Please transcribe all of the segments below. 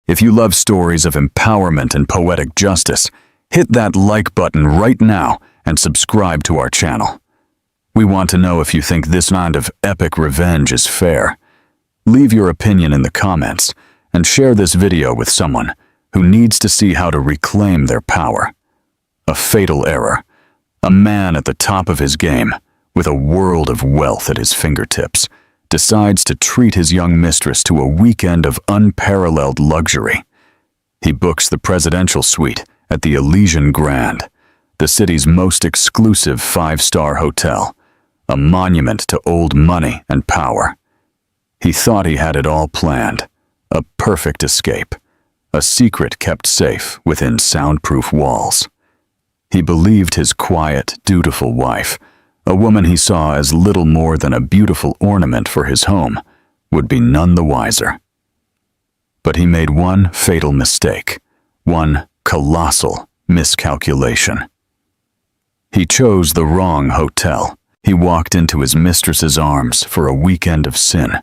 If you love stories of empowerment and poetic justice, hit that like button right now and subscribe to our channel. We want to know if you think this kind of epic revenge is fair. Leave your opinion in the comments and share this video with someone who needs to see how to reclaim their power. A fatal error. A man at the top of his game, with a world of wealth at his fingertips, decides to treat his young mistress to a weekend of unparalleled luxury. He books the presidential suite at the Elysian Grand, the city's most exclusive 5-star hotel, a monument to old money and power. He thought he had it all planned, a perfect escape, a secret kept safe within soundproof walls. He believed his quiet, dutiful wife, a woman he saw as little more than a beautiful ornament for his home, would be none the wiser. But he made one fatal mistake, one colossal miscalculation. He chose the wrong hotel. He walked into his mistress's arms for a weekend of sin,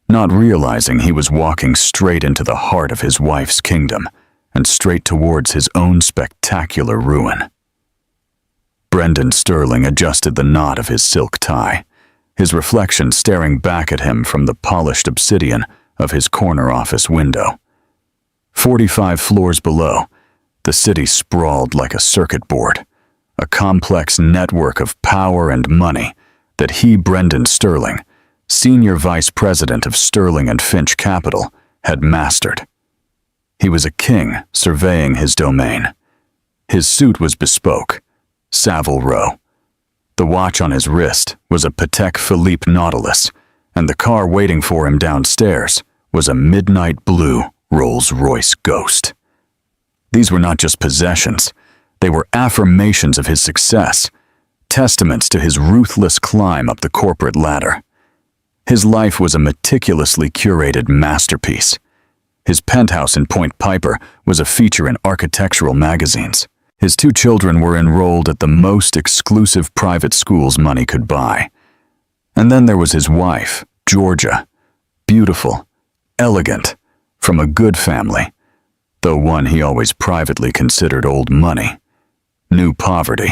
not realizing he was walking straight into the heart of his wife's kingdom and straight towards his own spectacular ruin. Brendan Sterling adjusted the knot of his silk tie, his reflection staring back at him from the polished obsidian of his corner office window. 45 floors below, the city sprawled like a circuit board, a complex network of power and money that he, Brendan Sterling, Senior Vice President of Sterling and Finch Capital, had mastered. He was a king surveying his domain. His suit was bespoke, Savile Row. The watch on his wrist was a Patek Philippe Nautilus, and the car waiting for him downstairs was a midnight blue Rolls-Royce Ghost. These were not just possessions, they were affirmations of his success, testaments to his ruthless climb up the corporate ladder. His life was a meticulously curated masterpiece. His penthouse in Point Piper was a feature in architectural magazines. His 2 children were enrolled at the most exclusive private schools money could buy. And then there was his wife, Georgia, beautiful, elegant, from a good family, though one he always privately considered old money, knew poverty.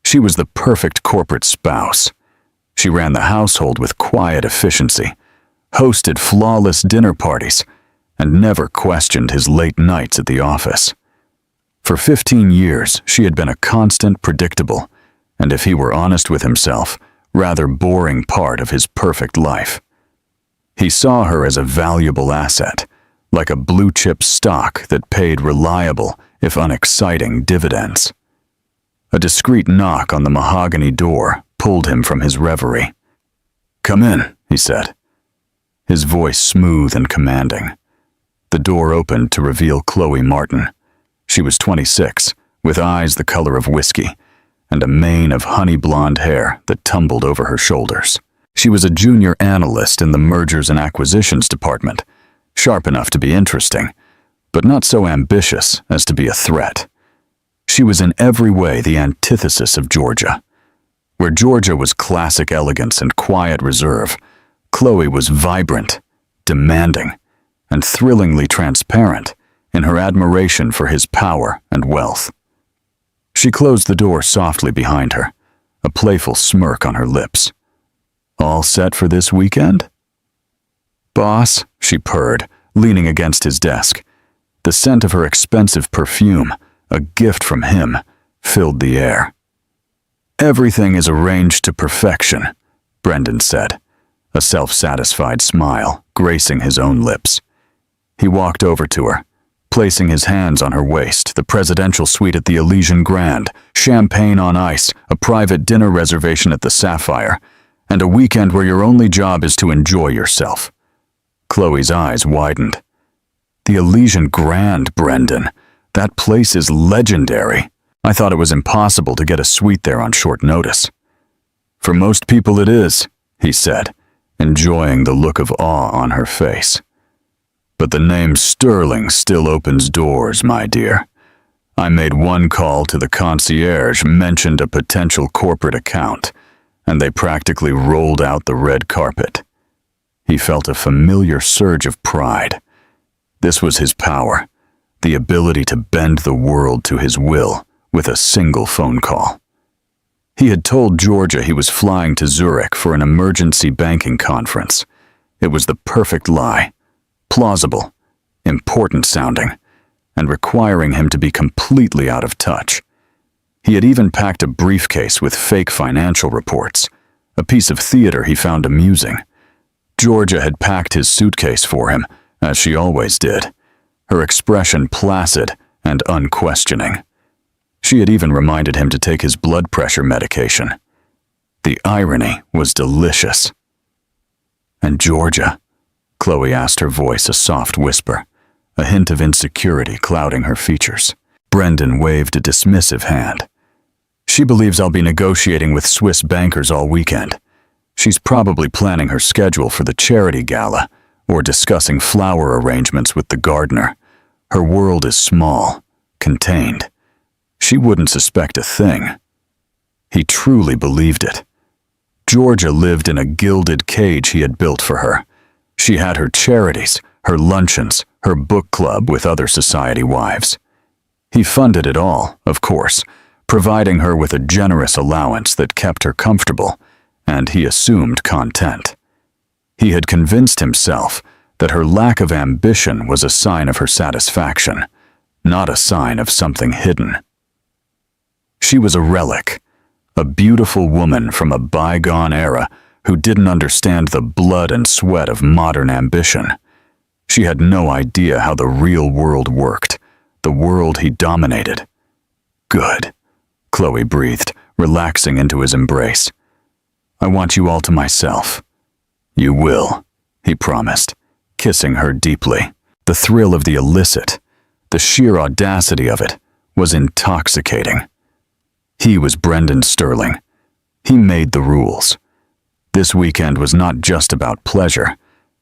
She was the perfect corporate spouse. She ran the household with quiet efficiency, hosted flawless dinner parties, and never questioned his late nights at the office. For 15 years, she had been a constant, predictable, and if he were honest with himself, rather boring part of his perfect life. He saw her as a valuable asset, like a blue-chip stock that paid reliable, if unexciting, dividends. A discreet knock on the mahogany door pulled him from his reverie. "Come in," he said, his voice smooth and commanding. The door opened to reveal Chloe Martin. She was 26, with eyes the color of whiskey, and a mane of honey-blonde hair that tumbled over her shoulders. She was a junior analyst in the mergers and acquisitions department, sharp enough to be interesting, but not so ambitious as to be a threat. She was in every way the antithesis of Georgia. Where Georgia was classic elegance and quiet reserve, Chloe was vibrant, demanding, and thrillingly transparent in her admiration for his power and wealth. She closed the door softly behind her, a playful smirk on her lips. "All set for this weekend?" "Boss," she purred, leaning against his desk. The scent of her expensive perfume, a gift from him, filled the air. "Everything is arranged to perfection," Brendan said, a self-satisfied smile gracing his own lips. He walked over to her, placing his hands on her waist, the presidential suite at the Elysian Grand, champagne on ice, a private dinner reservation at the Sapphire, and a weekend where your only job is to enjoy yourself. Chloe's eyes widened. "The Elysian Grand, Brendan. That place is legendary. I thought it was impossible to get a suite there on short notice." "For most people it is," he said, enjoying the look of awe on her face. "But the name Sterling still opens doors, my dear. I made one call to the concierge, mentioned a potential corporate account, and they practically rolled out the red carpet." He felt a familiar surge of pride. This was his power, the ability to bend the world to his will with a single phone call. He had told Georgia he was flying to Zurich for an emergency banking conference. It was the perfect lie, plausible, important sounding, and requiring him to be completely out of touch. He had even packed a briefcase with fake financial reports, a piece of theater he found amusing. Georgia had packed his suitcase for him, as she always did, her expression placid and unquestioning. She had even reminded him to take his blood pressure medication. The irony was delicious. "And Georgia?" Chloe asked, her voice a soft whisper, a hint of insecurity clouding her features. Brendan waved a dismissive hand. "She believes I'll be negotiating with Swiss bankers all weekend. She's probably planning her schedule for the charity gala or discussing flower arrangements with the gardener. Her world is small, contained. She wouldn't suspect a thing." He truly believed it. Georgia lived in a gilded cage he had built for her. She had her charities, her luncheons, her book club with other society wives. He funded it all, of course, providing her with a generous allowance that kept her comfortable, and he assumed content. He had convinced himself that her lack of ambition was a sign of her satisfaction, not a sign of something hidden. She was a relic, a beautiful woman from a bygone era who didn't understand the blood and sweat of modern ambition. She had no idea how the real world worked, the world he dominated. "Good," Chloe breathed, relaxing into his embrace. "I want you all to myself." "You will," he promised, kissing her deeply. The thrill of the illicit, the sheer audacity of it, was intoxicating. He was Brendan Sterling. He made the rules. This weekend was not just about pleasure.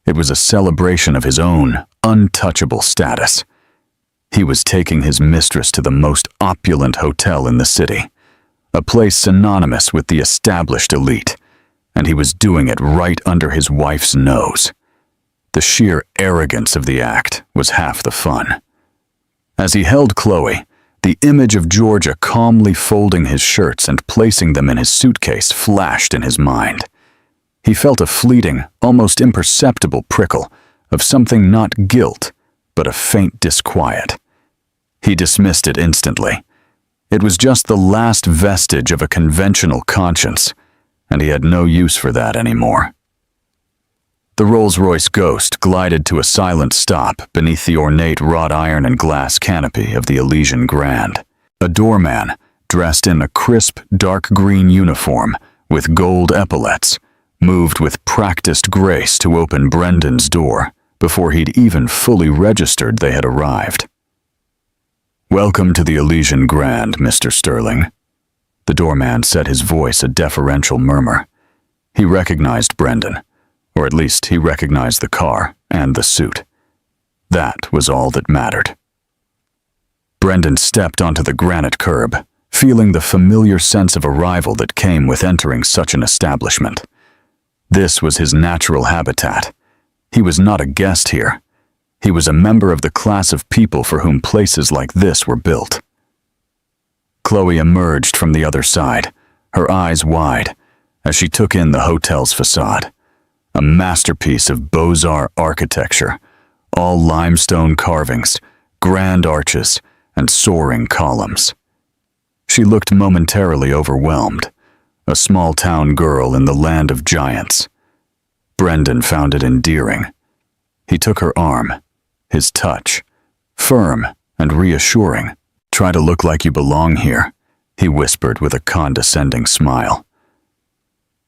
It was a celebration of his own untouchable status. He was taking his mistress to the most opulent hotel in the city, a place synonymous with the established elite, and he was doing it right under his wife's nose. The sheer arrogance of the act was half the fun. As he held Chloe, the image of Georgia calmly folding his shirts and placing them in his suitcase flashed in his mind. He felt a fleeting, almost imperceptible prickle of something not guilt, but a faint disquiet. He dismissed it instantly. It was just the last vestige of a conventional conscience, and he had no use for that anymore. The Rolls-Royce Ghost glided to a silent stop beneath the ornate wrought iron and glass canopy of the Elysian Grand. A doorman, dressed in a crisp, dark green uniform with gold epaulets, moved with practiced grace to open Brendan's door before he'd even fully registered they had arrived. "Welcome to the Elysian Grand, Mr. Sterling." The doorman set his voice a deferential murmur. He recognized Brendan. Or at least he recognized the car and the suit. That was all that mattered. Brendan stepped onto the granite curb, feeling the familiar sense of arrival that came with entering such an establishment. This was his natural habitat. He was not a guest here. He was a member of the class of people for whom places like this were built. Chloe emerged from the other side, her eyes wide, as she took in the hotel's facade. A masterpiece of Beaux-Arts architecture, all limestone carvings, grand arches, and soaring columns. She looked momentarily overwhelmed, a small-town girl in the land of giants. Brendan found it endearing. He took her arm, his touch, firm and reassuring. "Try to look like you belong here," he whispered with a condescending smile.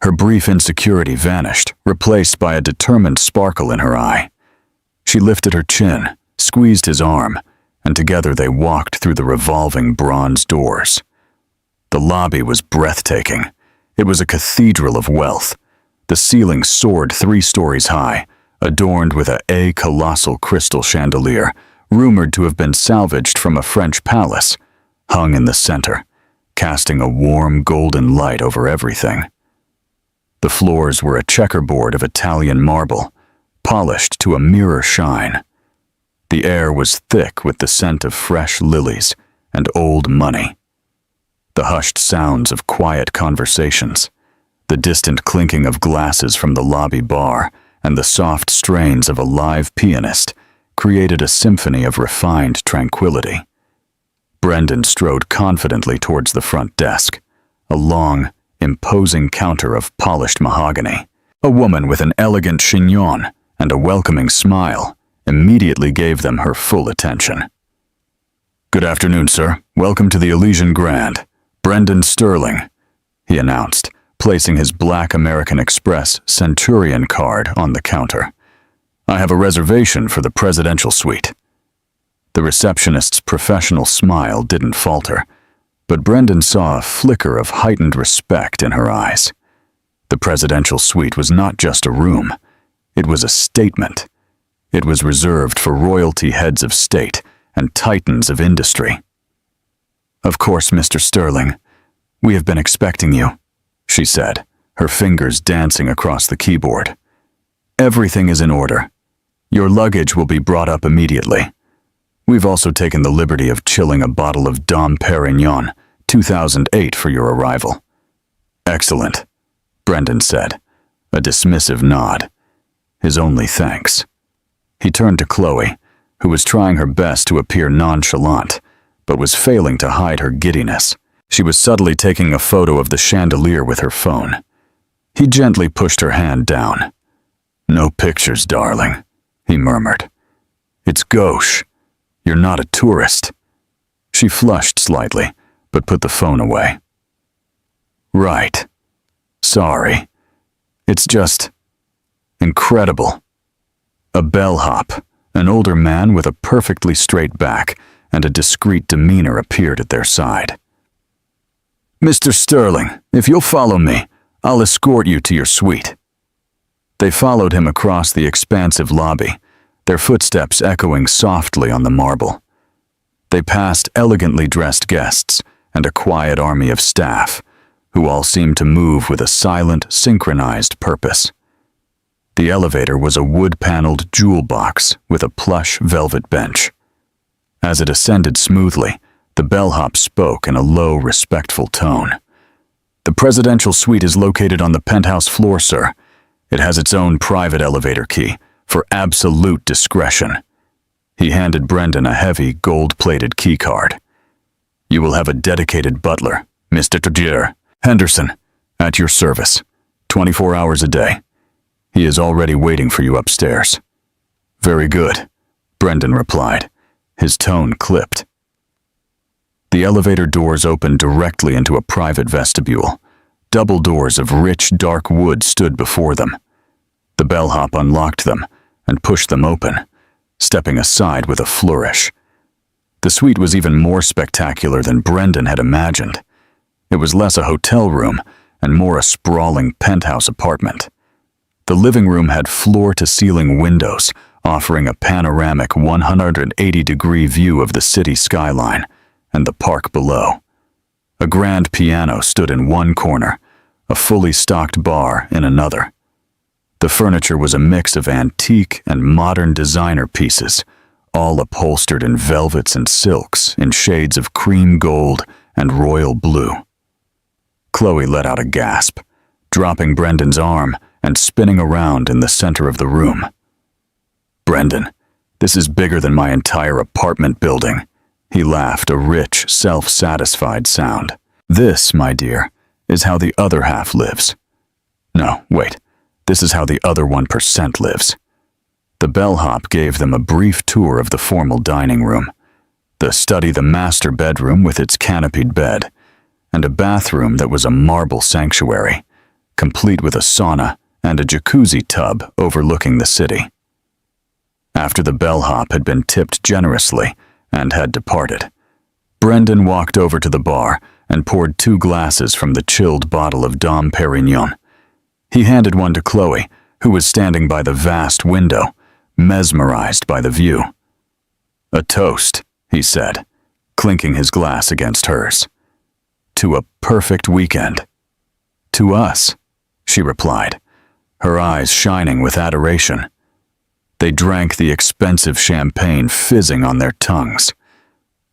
Her brief insecurity vanished, replaced by a determined sparkle in her eye. She lifted her chin, squeezed his arm, and together they walked through the revolving bronze doors. The lobby was breathtaking. It was a cathedral of wealth. The ceiling soared 3 stories high, adorned with a colossal crystal chandelier, rumored to have been salvaged from a French palace, hung in the center, casting a warm golden light over everything. The floors were a checkerboard of Italian marble, polished to a mirror shine. The air was thick with the scent of fresh lilies and old money. The hushed sounds of quiet conversations, the distant clinking of glasses from the lobby bar, and the soft strains of a live pianist created a symphony of refined tranquility. Brendan strode confidently towards the front desk, a long, imposing counter of polished mahogany. A woman with an elegant chignon and a welcoming smile immediately gave them her full attention. "Good afternoon, sir. Welcome to the Elysian Grand. Brendan Sterling," he announced, placing his black American Express Centurion card on the counter. "I have a reservation for the presidential suite." The receptionist's professional smile didn't falter, but Brendan saw a flicker of heightened respect in her eyes. The presidential suite was not just a room. It was a statement. It was reserved for royalty heads of state and titans of industry. "Of course, Mr. Sterling. We have been expecting you," she said, her fingers dancing across the keyboard. "Everything is in order. Your luggage will be brought up immediately. We've also taken the liberty of chilling a bottle of Dom Perignon 2008 for your arrival." "Excellent," Brendan said, a dismissive nod. His only thanks. He turned to Chloe, who was trying her best to appear nonchalant, but was failing to hide her giddiness. She was subtly taking a photo of the chandelier with her phone. He gently pushed her hand down. "No pictures, darling," he murmured. "It's gauche. You're not a tourist." She flushed slightly, but put the phone away. "Right. Sorry. It's just incredible." A bellhop, an older man with a perfectly straight back and a discreet demeanor, appeared at their side. "Mr. Sterling, if you'll follow me, I'll escort you to your suite." They followed him across the expansive lobby, their footsteps echoing softly on the marble. They passed elegantly dressed guests and a quiet army of staff, who all seemed to move with a silent, synchronized purpose. The elevator was a wood-paneled jewel box with a plush velvet bench. As it ascended smoothly, the bellhop spoke in a low, respectful tone. "The presidential suite is located on the penthouse floor, sir. It has its own private elevator key, for absolute discretion." He handed Brendan a heavy, gold-plated keycard. "You will have a dedicated butler, Mr. Tadjir Henderson, at your service, 24 hours a day. He is already waiting for you upstairs." "Very good," Brendan replied, his tone clipped. The elevator doors opened directly into a private vestibule. Double doors of rich, dark wood stood before them. The bellhop unlocked them and pushed them open, stepping aside with a flourish. The suite was even more spectacular than Brendan had imagined. It was less a hotel room and more a sprawling penthouse apartment. The living room had floor-to-ceiling windows, offering a panoramic 180-degree view of the city skyline and the park below. A grand piano stood in one corner, a fully stocked bar in another. The furniture was a mix of antique and modern designer pieces, all upholstered in velvets and silks in shades of cream gold and royal blue. Chloe let out a gasp, dropping Brendan's arm and spinning around in the center of the room. "Brendan, this is bigger than my entire apartment building." He laughed, a rich, self-satisfied sound. "This, my dear, is how the other half lives. No, wait, this is how the other 1% lives." The bellhop gave them a brief tour of the formal dining room, the master bedroom with its canopied bed, and a bathroom that was a marble sanctuary, complete with a sauna and a jacuzzi tub overlooking the city. After the bellhop had been tipped generously and had departed, Brendan walked over to the bar and poured 2 glasses from the chilled bottle of Dom Perignon. He handed one to Chloe, who was standing by the vast window, mesmerized by the view. "A toast," he said, clinking his glass against hers. "To a perfect weekend." "To us," she replied, her eyes shining with adoration. They drank the expensive champagne fizzing on their tongues.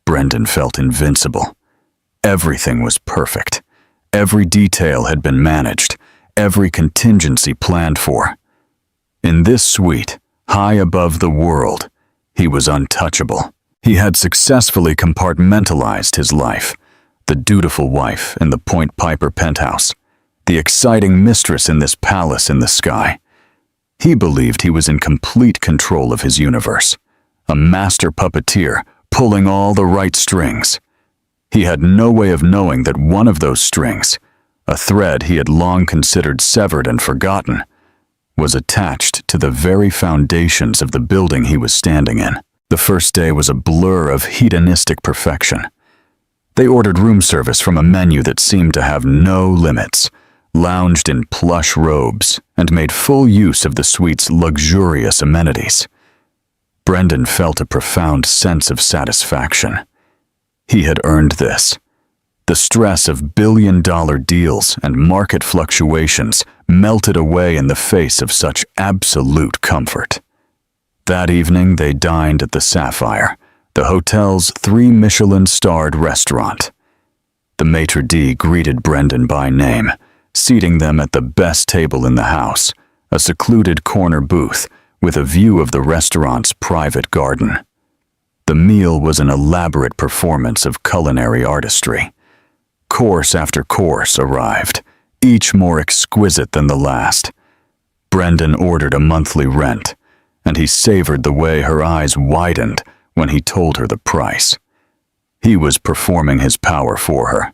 Brendan felt invincible. Everything was perfect. Every detail had been managed, every contingency planned for. In this suite, high above the world, he was untouchable. He had successfully compartmentalized his life. The dutiful wife in the Point Piper penthouse, the exciting mistress in this palace in the sky. He believed he was in complete control of his universe, a master puppeteer pulling all the right strings. He had no way of knowing that one of those strings, a thread he had long considered severed and forgotten, was attached to the very foundations of the building he was standing in. The first day was a blur of hedonistic perfection. They ordered room service from a menu that seemed to have no limits, lounged in plush robes, and made full use of the suite's luxurious amenities. Brendan felt a profound sense of satisfaction. He had earned this. The stress of billion-dollar deals and market fluctuations melted away in the face of such absolute comfort. That evening they dined at the Sapphire, the hotel's 3 Michelin-starred restaurant. The maitre d' greeted Brendan by name, seating them at the best table in the house, a secluded corner booth with a view of the restaurant's private garden. The meal was an elaborate performance of culinary artistry. Course after course arrived, each more exquisite than the last. Brendan ordered a monthly rent, and he savored the way her eyes widened when he told her the price. He was performing his power for her,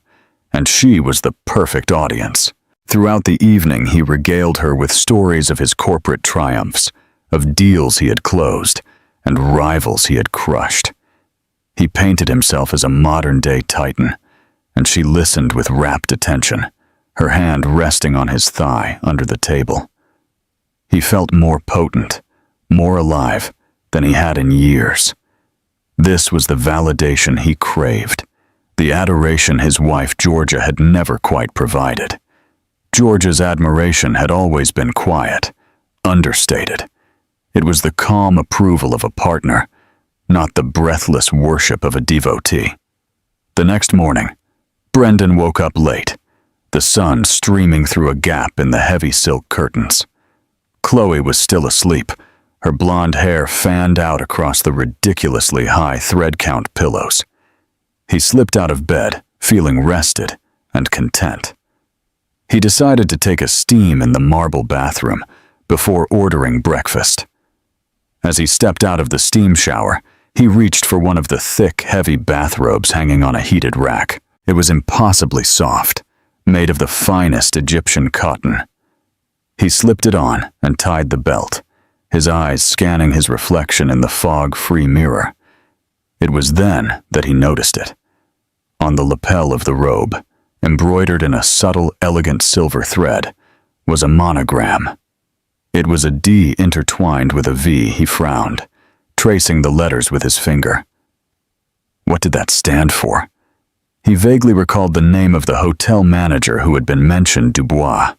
and she was the perfect audience. Throughout the evening, he regaled her with stories of his corporate triumphs, of deals he had closed, and rivals he had crushed. He painted himself as a modern-day titan, and she listened with rapt attention, her hand resting on his thigh under the table. He felt more potent, more alive than he had in years. This was the validation he craved, the adoration his wife Georgia had never quite provided. Georgia's admiration had always been quiet, understated. It was the calm approval of a partner, not the breathless worship of a devotee. The next morning, Brendan woke up late, the sun streaming through a gap in the heavy silk curtains. Chloe was still asleep, her blonde hair fanned out across the ridiculously high thread count pillows. He slipped out of bed, feeling rested and content. He decided to take a steam in the marble bathroom before ordering breakfast. As he stepped out of the steam shower, he reached for one of the thick, heavy bathrobes hanging on a heated rack. It was impossibly soft, made of the finest Egyptian cotton. He slipped it on and tied the belt, his eyes scanning his reflection in the fog-free mirror. It was then that he noticed it. On the lapel of the robe, embroidered in a subtle, elegant silver thread, was a monogram. It was a D intertwined with a V. He frowned, tracing the letters with his finger. What did that stand for? He vaguely recalled the name of the hotel manager who had been mentioned, Dubois.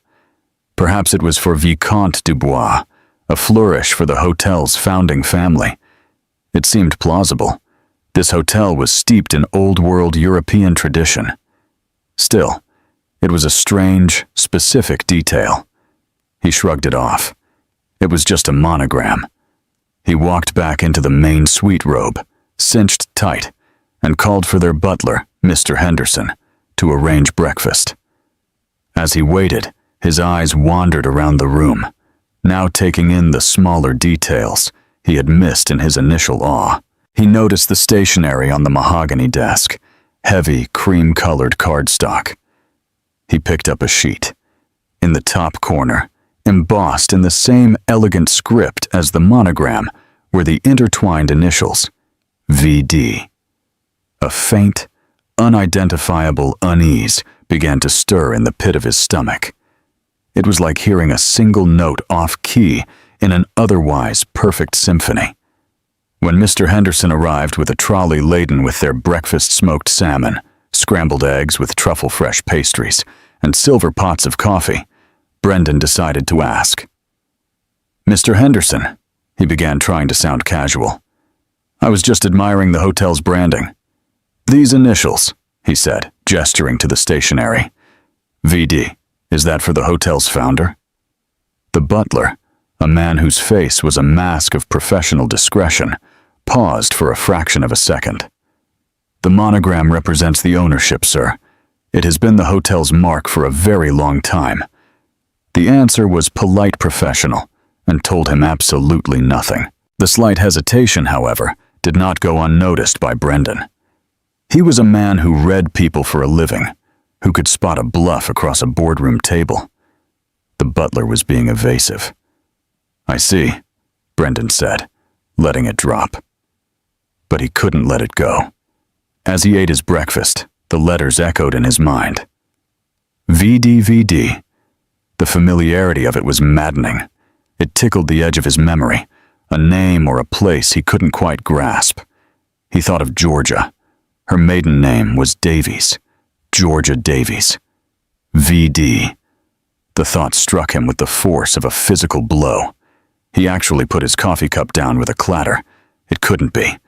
Perhaps it was for Vicomte Dubois, a flourish for the hotel's founding family. It seemed plausible. This hotel was steeped in old-world European tradition. Still, it was a strange, specific detail. He shrugged it off. It was just a monogram. He walked back into the main suite robe, cinched tight, and called for their butler, Mr. Henderson, to arrange breakfast. As he waited, his eyes wandered around the room, now taking in the smaller details he had missed in his initial awe. He noticed the stationery on the mahogany desk, heavy, cream-colored cardstock. He picked up a sheet. In the top corner, embossed in the same elegant script as the monogram, were the intertwined initials, VD. A faint, unidentifiable unease began to stir in the pit of his stomach. It was like hearing a single note off-key in an otherwise perfect symphony. When Mr. Henderson arrived with a trolley laden with their breakfast smoked salmon, scrambled eggs with truffle-fresh pastries, and silver pots of coffee, Brendan decided to ask, "Mr. Henderson, He began trying to sound casual. "I was just admiring the hotel's branding." "These initials," he said, gesturing to the stationery. "VD, is that for the hotel's founder?" The butler, a man whose face was a mask of professional discretion, paused for a fraction of a second. "The monogram represents the ownership, sir. It has been the hotel's mark for a very long time." The answer was polite professional and told him absolutely nothing. The slight hesitation, however, did not go unnoticed by Brendan. He was a man who read people for a living, who could spot a bluff across a boardroom table. The butler was being evasive. "I see," Brendan said, letting it drop. But he couldn't let it go. As he ate his breakfast, the letters echoed in his mind. VDVD. The familiarity of it was maddening. It tickled the edge of his memory, a name or a place he couldn't quite grasp. He thought of Georgia. Her maiden name was Davies. Georgia Davies. VD. The thought struck him with the force of a physical blow. He actually put his coffee cup down with a clatter. It couldn't be.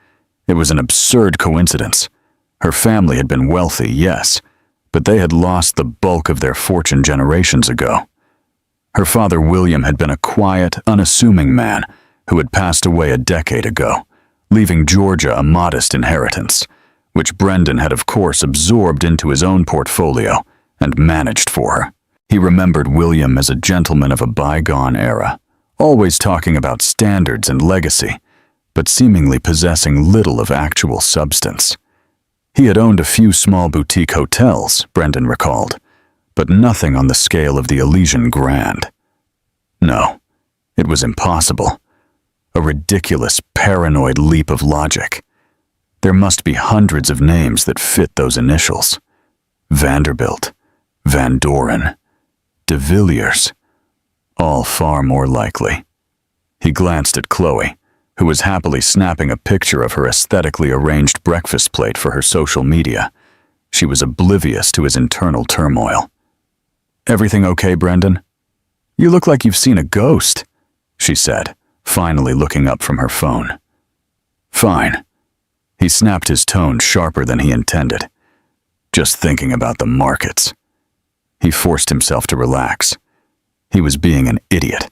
It was an absurd coincidence. Her family had been wealthy, yes, but they had lost the bulk of their fortune generations ago. Her father, William, had been a quiet, unassuming man who had passed away a decade ago, leaving Georgia a modest inheritance, which Brendan had of course absorbed into his own portfolio and managed for her. He remembered William as a gentleman of a bygone era, always talking about standards and legacy, but seemingly possessing little of actual substance. He had owned a few small boutique hotels, Brendan recalled, but nothing on the scale of the Elysian Grand. No, it was impossible. A ridiculous, paranoid leap of logic. There must be hundreds of names that fit those initials. Vanderbilt, Van Doren, de Villiers, all far more likely. He glanced at Chloe, who was happily snapping a picture of her aesthetically arranged breakfast plate for her social media. She was oblivious to his internal turmoil. "Everything okay, Brendan?" "You look like you've seen a ghost," she said, finally looking up from her phone. "Fine." He snapped his tone sharper than he intended. "Just thinking about the markets." He forced himself to relax. He was being an idiot.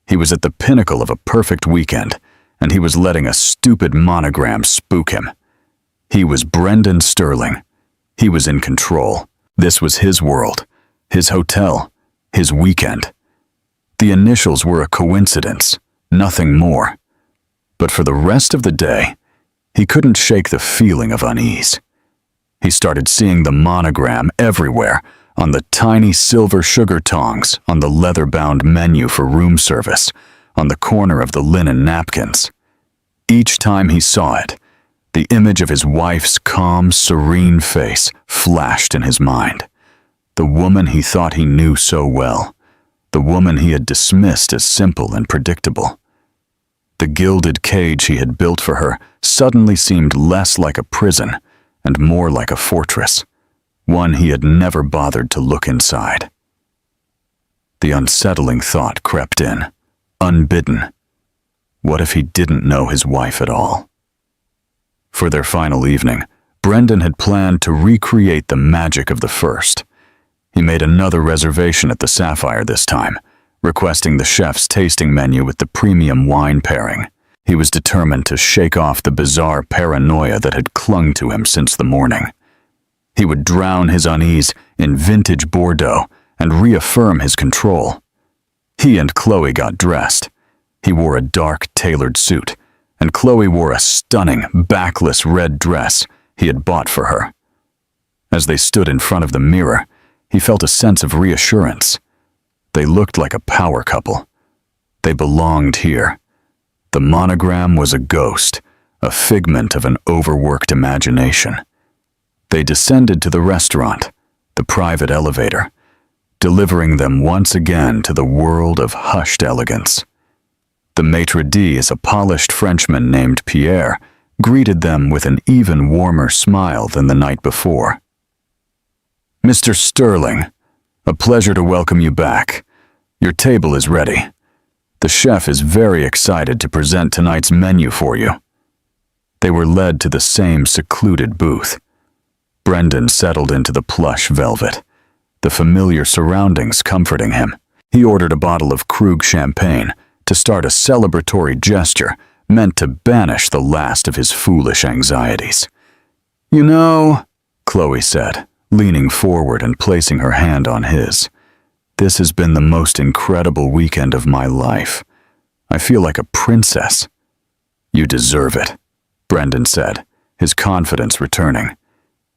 He was at the pinnacle of a perfect weekend, and he was letting a stupid monogram spook him. He was Brendan Sterling. He was in control. This was his world, his hotel, his weekend. The initials were a coincidence, nothing more. But for the rest of the day, he couldn't shake the feeling of unease. He started seeing the monogram everywhere, on the tiny silver sugar tongs, on the leather-bound menu for room service, on the corner of the linen napkins. Each time he saw it, the image of his wife's calm, serene face flashed in his mind. The woman he thought he knew so well. The woman he had dismissed as simple and predictable. The gilded cage he had built for her suddenly seemed less like a prison and more like a fortress, one he had never bothered to look inside. The unsettling thought crept in, unbidden. What if he didn't know his wife at all? For their final evening, Brendan had planned to recreate the magic of the first. He made another reservation at the Sapphire this time, requesting the chef's tasting menu with the premium wine pairing. He was determined to shake off the bizarre paranoia that had clung to him since the morning. He would drown his unease in vintage Bordeaux and reaffirm his control. He and Chloe got dressed. He wore a dark, tailored suit, and Chloe wore a stunning, backless red dress he had bought for her. As they stood in front of the mirror, he felt a sense of reassurance. They looked like a power couple. They belonged here. The monogram was a ghost, a figment of an overworked imagination. They descended to the restaurant, the private elevator, delivering them once again to the world of hushed elegance. The maitre d', a polished Frenchman named Pierre, greeted them with an even warmer smile than the night before. "Mr. Sterling, a pleasure to welcome you back. Your table is ready. The chef is very excited to present tonight's menu for you." They were led to the same secluded booth. Brendan settled into the plush velvet, the familiar surroundings comforting him. He ordered a bottle of Krug champagne to start a celebratory gesture meant to banish the last of his foolish anxieties. "You know," Chloe said, leaning forward and placing her hand on his, "this has been the most incredible weekend of my life. I feel like a princess." "You deserve it," Brendan said, his confidence returning.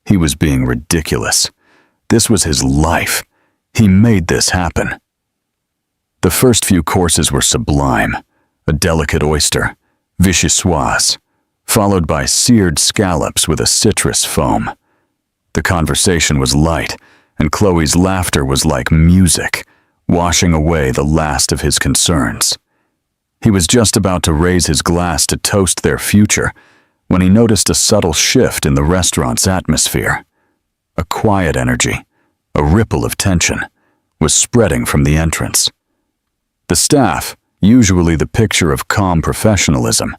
He was being ridiculous. This was his life. He made this happen. The first few courses were sublime: a delicate oyster, vichyssoise, followed by seared scallops with a citrus foam. The conversation was light, and Chloe's laughter was like music, washing away the last of his concerns. He was just about to raise his glass to toast their future when he noticed a subtle shift in the restaurant's atmosphere. A quiet energy, a ripple of tension, was spreading from the entrance. The staff, usually the picture of calm professionalism,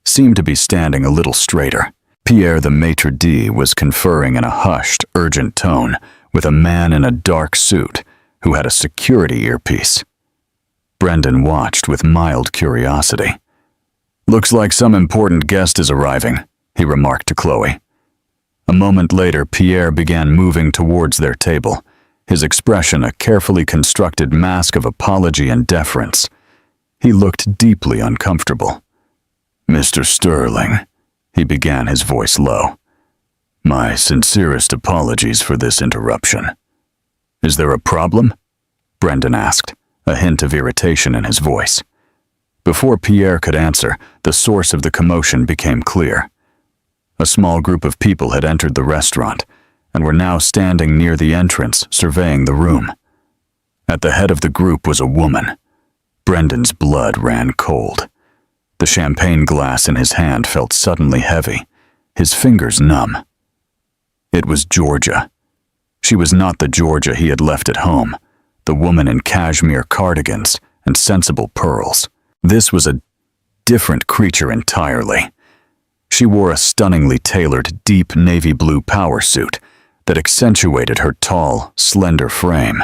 seemed to be standing a little straighter. Pierre, the maitre d', was conferring in a hushed, urgent tone with a man in a dark suit who had a security earpiece. Brendan watched with mild curiosity. "Looks like some important guest is arriving," he remarked to Chloe. A moment later, Pierre began moving towards their table, his expression a carefully constructed mask of apology and deference. He looked deeply uncomfortable. "Mr. Sterling," he began, his voice low, "my sincerest apologies for this interruption." "Is there a problem?" Brendan asked, a hint of irritation in his voice. Before Pierre could answer, the source of the commotion became clear. A small group of people had entered the restaurant and were now standing near the entrance, surveying the room. At the head of the group was a woman. Brendan's blood ran cold. The champagne glass in his hand felt suddenly heavy, his fingers numb. It was Georgia. She was not the Georgia he had left at home, the woman in cashmere cardigans and sensible pearls. This was a different creature entirely. She wore a stunningly tailored deep navy blue power suit that accentuated her tall, slender frame.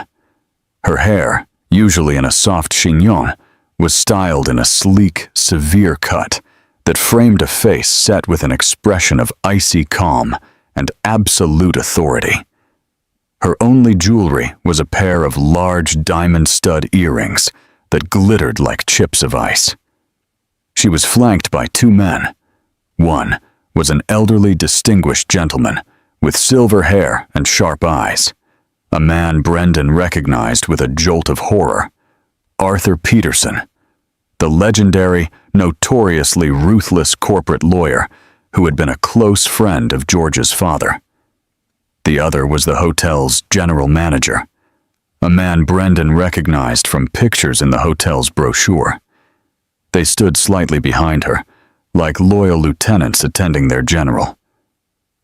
Her hair, usually in a soft chignon, was styled in a sleek, severe cut that framed a face set with an expression of icy calm and absolute authority. Her only jewelry was a pair of large diamond stud earrings that glittered like chips of ice. She was flanked by two men. One was an elderly, distinguished gentleman with silver hair and sharp eyes, a man Brendan recognized with a jolt of horror: Arthur Peterson, the legendary, notoriously ruthless corporate lawyer who had been a close friend of George's father. The other was the hotel's general manager, a man Brendan recognized from pictures in the hotel's brochure. They stood slightly behind her, like loyal lieutenants attending their general.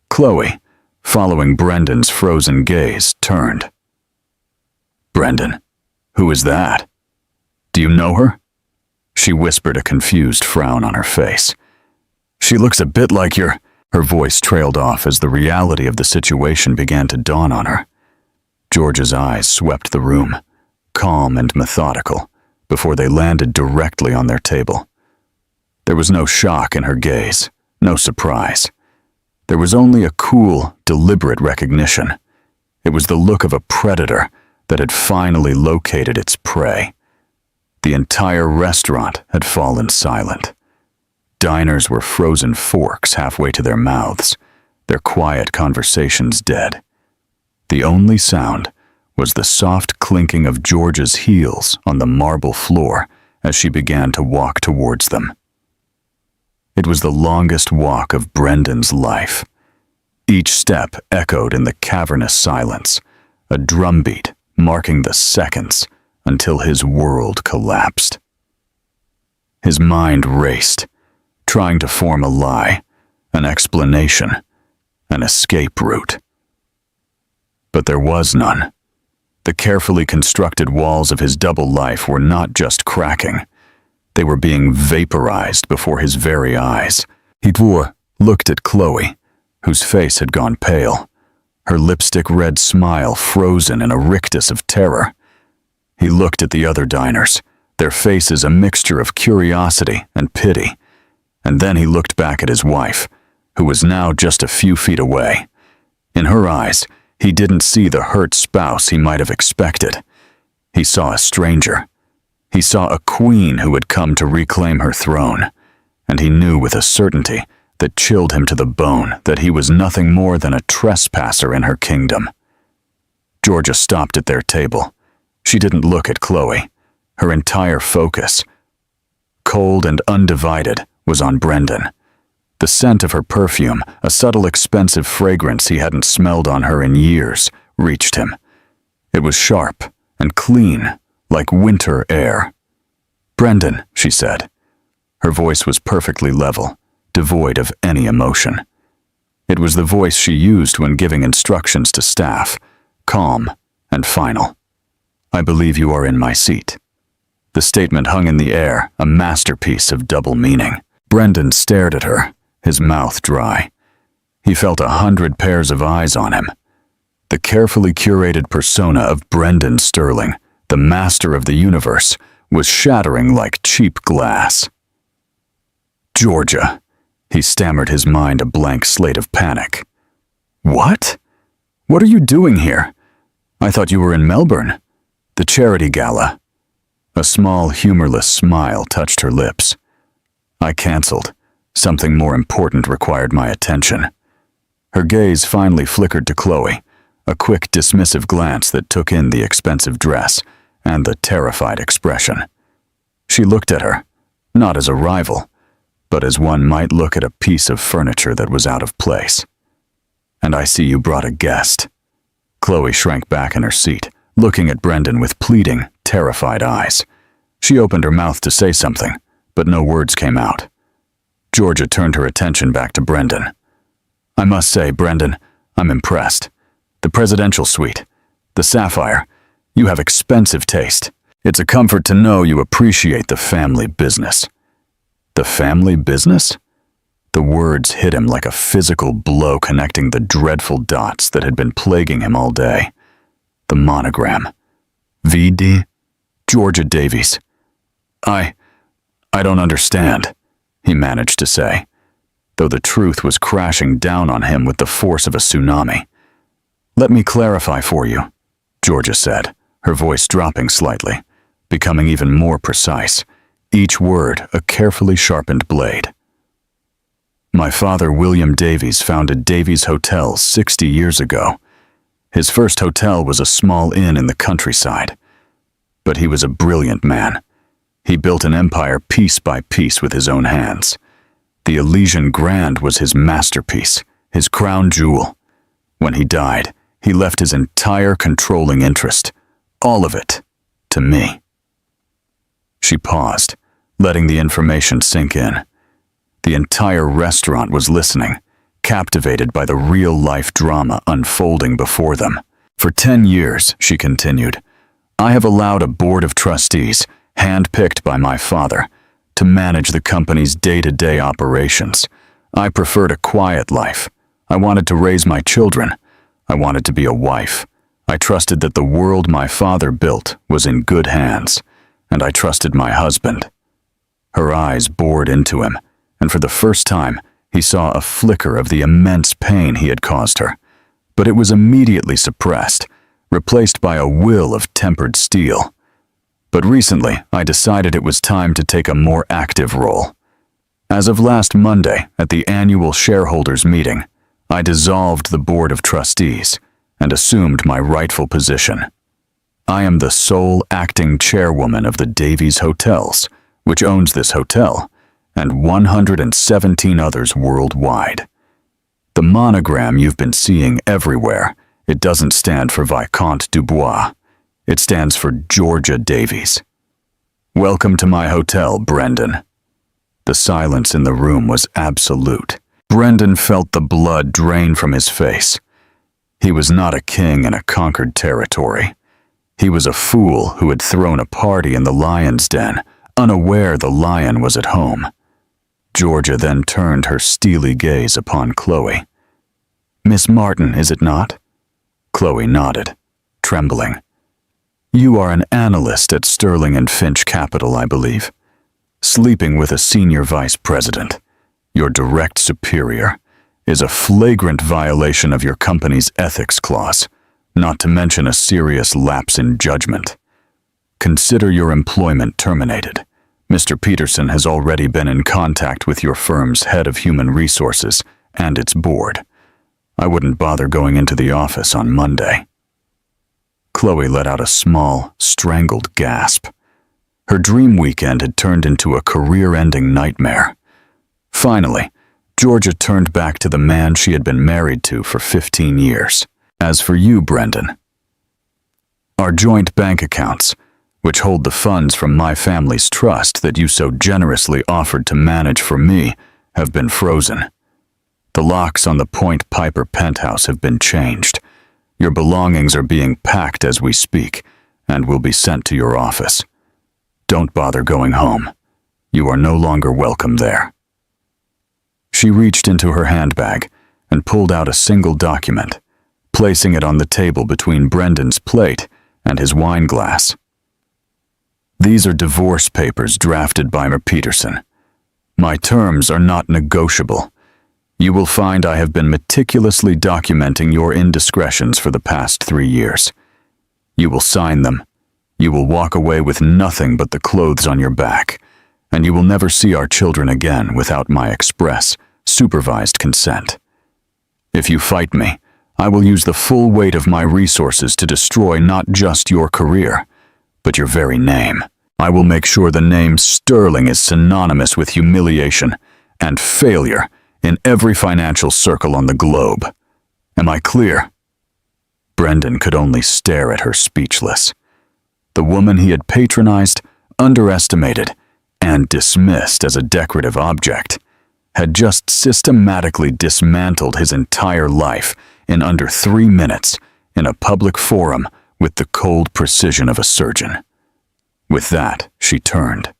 Chloe, following Brendan's frozen gaze, turned. "Brendan, who is that? Do you know her?" She whispered, a confused frown on her face. "She looks a bit like your—" Her voice trailed off as the reality of the situation began to dawn on her. George's eyes swept the room, calm and methodical, before they landed directly on their table. There was no shock in her gaze, no surprise. There was only a cool, deliberate recognition. It was the look of a predator that had finally located its prey. The entire restaurant had fallen silent. Diners were frozen forks halfway to their mouths, their quiet conversations dead. The only sound was the soft clinking of George's heels on the marble floor as she began to walk towards them. It was the longest walk of Brendan's life. Each step echoed in the cavernous silence, a drumbeat marking the seconds until his world collapsed. His mind raced, trying to form a lie, an explanation, an escape route. But there was none. The carefully constructed walls of his double life were not just cracking. They were being vaporized before his very eyes. Hedor looked at Chloe, whose face had gone pale, her lipstick-red smile frozen in a rictus of terror. He looked at the other diners, their faces a mixture of curiosity and pity, and then he looked back at his wife, who was now just a few feet away. In her eyes, he didn't see the hurt spouse he might have expected. He saw a stranger. He saw a queen who had come to reclaim her throne, and he knew with a certainty that chilled him to the bone that he was nothing more than a trespasser in her kingdom. Georgia stopped at their table. She didn't look at Chloe. Her entire focus, cold and undivided, was on Brendan. The scent of her perfume, a subtle expensive fragrance he hadn't smelled on her in years, reached him. It was sharp and clean, like winter air. "Brendan," she said. Her voice was perfectly level, devoid of any emotion. It was the voice she used when giving instructions to staff, calm and final. "I believe you are in my seat." The statement hung in the air, a masterpiece of double meaning. Brendan stared at her, his mouth dry. He felt 100 pairs of eyes on him. The carefully curated persona of Brendan Sterling, the master of the universe, was shattering like cheap glass. "Georgia," he stammered, his mind a blank slate of panic. "What? What are you doing here? I thought you were in Melbourne. The charity gala." A small, humorless smile touched her lips. "I canceled. Something more important required my attention." Her gaze finally flickered to Chloe, a quick, dismissive glance that took in the expensive dress and the terrified expression. She looked at her, not as a rival, but as one might look at a piece of furniture that was out of place. "And I see you brought a guest." Chloe shrank back in her seat, looking at Brendan with pleading, terrified eyes. She opened her mouth to say something, but no words came out. Georgia turned her attention back to Brendan. "I must say, Brendan, I'm impressed. The presidential suite, the sapphire, you have expensive taste. It's a comfort to know you appreciate the family business." "The family business?" The words hit him like a physical blow, connecting the dreadful dots that had been plaguing him all day. The monogram. V.D. Georgia Davies. I don't understand," he managed to say, though the truth was crashing down on him with the force of a tsunami. "Let me clarify for you," Georgia said, her voice dropping slightly, becoming even more precise, each word a carefully sharpened blade. "My father, William Davies, founded Davies Hotel 60 years ago. His first hotel was a small inn in the countryside. But he was a brilliant man. He built an empire piece by piece with his own hands. The Elysian Grand was his masterpiece, his crown jewel. When he died, he left his entire controlling interest, all of it, to me." She paused, letting the information sink in. The entire restaurant was listening, captivated by the real-life drama unfolding before them. "For 10 years, she continued, I have allowed a board of trustees, hand-picked by my father, to manage the company's day-to-day operations. I preferred a quiet life. I wanted to raise my children. I wanted to be a wife. I trusted that the world my father built was in good hands, and I trusted my husband." Her eyes bored into him, and for the first time, he saw a flicker of the immense pain he had caused her. But it was immediately suppressed, replaced by a will of tempered steel. "But recently, I decided it was time to take a more active role. As of last Monday, at the annual shareholders meeting, I dissolved the board of trustees and assumed my rightful position. I am the sole acting chairwoman of the Davies Hotels, which owns this hotel, and 117 others worldwide. The monogram you've been seeing everywhere, it doesn't stand for Viscount Dubois. It stands for Georgia Davies. Welcome to my hotel, Brendan." The silence in the room was absolute. Brendan felt the blood drain from his face. He was not a king in a conquered territory. He was a fool who had thrown a party in the lion's den, unaware the lion was at home. Georgia then turned her steely gaze upon Chloe. "Miss Martin, is it not?" Chloe nodded, trembling. "You are an analyst at Sterling and Finch Capital, I believe. Sleeping with a senior vice president, your direct superior, is a flagrant violation of your company's ethics clause, not to mention a serious lapse in judgment. Consider your employment terminated. Mr. Peterson has already been in contact with your firm's head of human resources and its board. I wouldn't bother going into the office on Monday." Chloe let out a small, strangled gasp. Her dream weekend had turned into a career-ending nightmare. Finally, Georgia turned back to the man she had been married to for 15 years. "As for you, Brendan, our joint bank accounts, which hold the funds from my family's trust that you so generously offered to manage for me, have been frozen. The locks on the Point Piper penthouse have been changed. Your belongings are being packed as we speak and will be sent to your office. Don't bother going home. You are no longer welcome there." She reached into her handbag and pulled out a single document, placing it on the table between Brendan's plate and his wine glass. "These are divorce papers drafted by Mr. Peterson. My terms are not negotiable. You will find I have been meticulously documenting your indiscretions for the past 3 years. You will sign them. You will walk away with nothing but the clothes on your back, and you will never see our children again without my express, supervised consent. If you fight me, I will use the full weight of my resources to destroy not just your career, but your very name. I will make sure the name Sterling is synonymous with humiliation and failure in every financial circle on the globe. Am I clear?" Brendan could only stare at her, speechless. The woman he had patronized, underestimated, and dismissed as a decorative object had just systematically dismantled his entire life in under 3 minutes in a public forum with the cold precision of a surgeon. With that, she turned.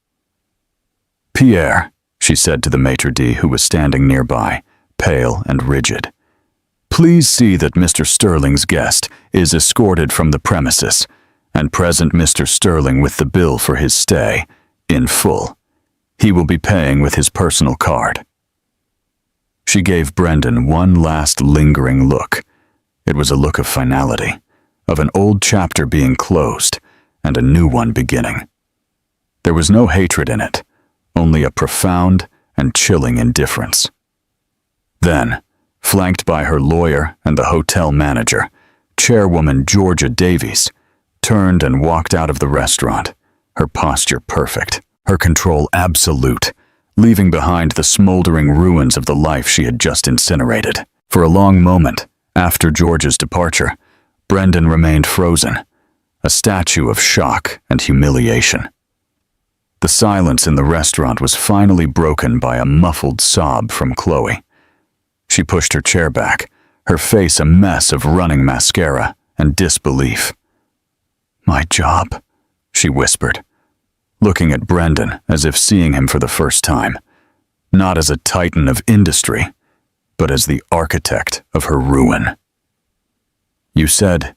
"Pierre," she said to the maitre d' who was standing nearby, pale and rigid, "please see that Mr. Sterling's guest is escorted from the premises, and present Mr. Sterling with the bill for his stay, in full. He will be paying with his personal card." She gave Brendan one last lingering look. It was a look of finality, of an old chapter being closed and a new one beginning. There was no hatred in it, only a profound and chilling indifference. Then, flanked by her lawyer and the hotel manager, Chairwoman Georgia Davies turned and walked out of the restaurant, her posture perfect, her control absolute, leaving behind the smoldering ruins of the life she had just incinerated. For a long moment, after Georgia's departure, Brendan remained frozen, a statue of shock and humiliation. The silence in the restaurant was finally broken by a muffled sob from Chloe. She pushed her chair back, her face a mess of running mascara and disbelief. "My job," she whispered, looking at Brendan as if seeing him for the first time, not as a titan of industry, but as the architect of her ruin. You said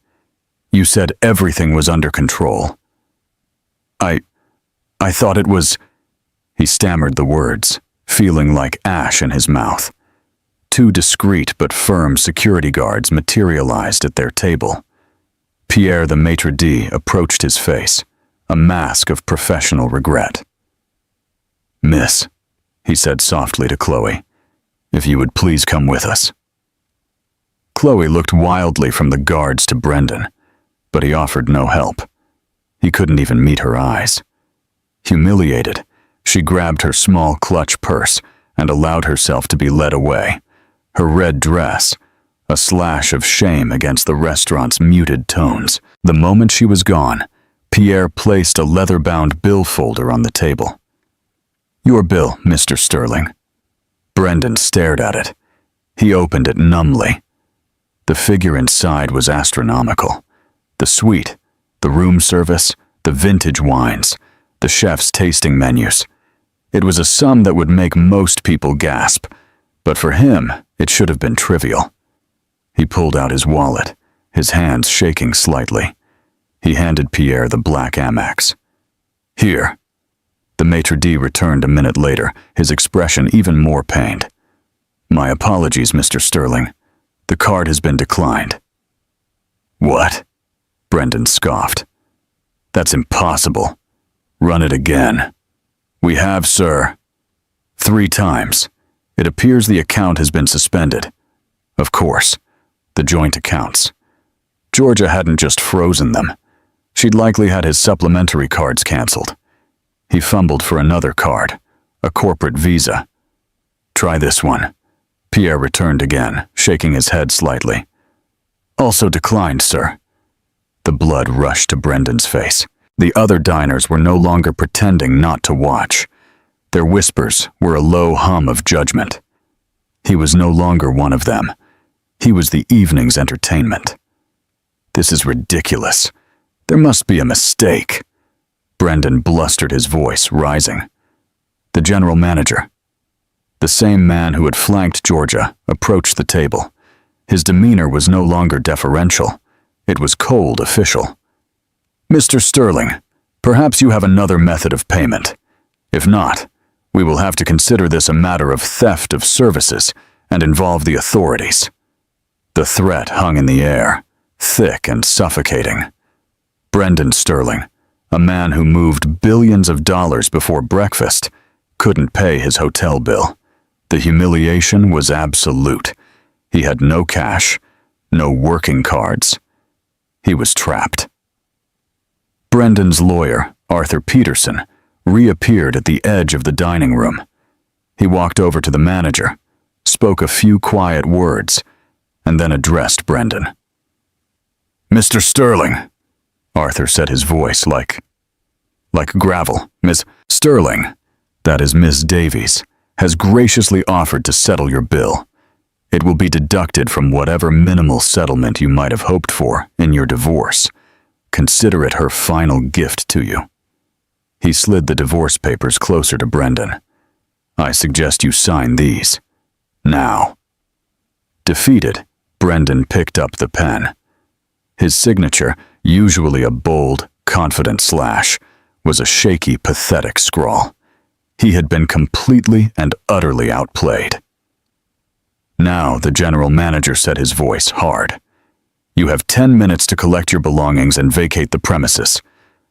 everything was under control. I thought it was—" He stammered the words, feeling like ash in his mouth. 2 discreet but firm security guards materialized at their table. Pierre the maitre d' approached his face, a mask of professional regret. "Miss," he said softly to Chloe, "if you would please come with us." Chloe looked wildly from the guards to Brendan, but he offered no help. He couldn't even meet her eyes. Humiliated, she grabbed her small clutch purse and allowed herself to be led away, her red dress a slash of shame against the restaurant's muted tones. The moment she was gone, Pierre placed a leather-bound bill folder on the table. "Your bill, Mr. Sterling." Brendan stared at it. He opened it numbly. The figure inside was astronomical. The suite, the room service, the vintage wines, the chef's tasting menus. It was a sum that would make most people gasp, but for him, it should have been trivial. He pulled out his wallet, his hands shaking slightly. He handed Pierre the black Amex. "Here." The maitre d' returned a minute later, his expression even more pained. "My apologies, Mr. Sterling. The card has been declined." "What?" Brendan scoffed. "That's impossible. Run it again." "We have, sir." 3 times. It appears the account has been suspended. Of course, the joint accounts. Georgia hadn't just frozen them. She'd likely had his supplementary cards canceled. He fumbled for another card, a corporate Visa. "Try this one." Pierre returned again, shaking his head slightly. "Also declined, sir." The blood rushed to Brendan's face. The other diners were no longer pretending not to watch. Their whispers were a low hum of judgment. He was no longer one of them. He was the evening's entertainment. "This is ridiculous. There must be a mistake." Brendan blustered his voice, rising. The general manager, the same man who had flanked Georgia, approached the table. His demeanor was no longer deferential. It was cold official. "Mr. Sterling, perhaps you have another method of payment. If not, we will have to consider this a matter of theft of services and involve the authorities." The threat hung in the air, thick and suffocating. Brendan Sterling, a man who moved billions of dollars before breakfast, couldn't pay his hotel bill. The humiliation was absolute. He had no cash, no working cards. He was trapped. Brendan's lawyer, Arthur Peterson, reappeared at the edge of the dining room. He walked over to the manager, spoke a few quiet words, and then addressed Brendan. "Mr. Sterling," Arthur said, his voice like gravel. "Miss Sterling, that is Miss Davies, has graciously offered to settle your bill. It will be deducted from whatever minimal settlement you might have hoped for in your divorce. Consider it her final gift to you." He slid the divorce papers closer to Brendan. "I suggest you sign these. Now." Defeated, Brendan picked up the pen. His signature, usually a bold, confident slash, was a shaky, pathetic scrawl. He had been completely and utterly outplayed. Now the general manager said, his voice hard. "You have 10 minutes to collect your belongings and vacate the premises.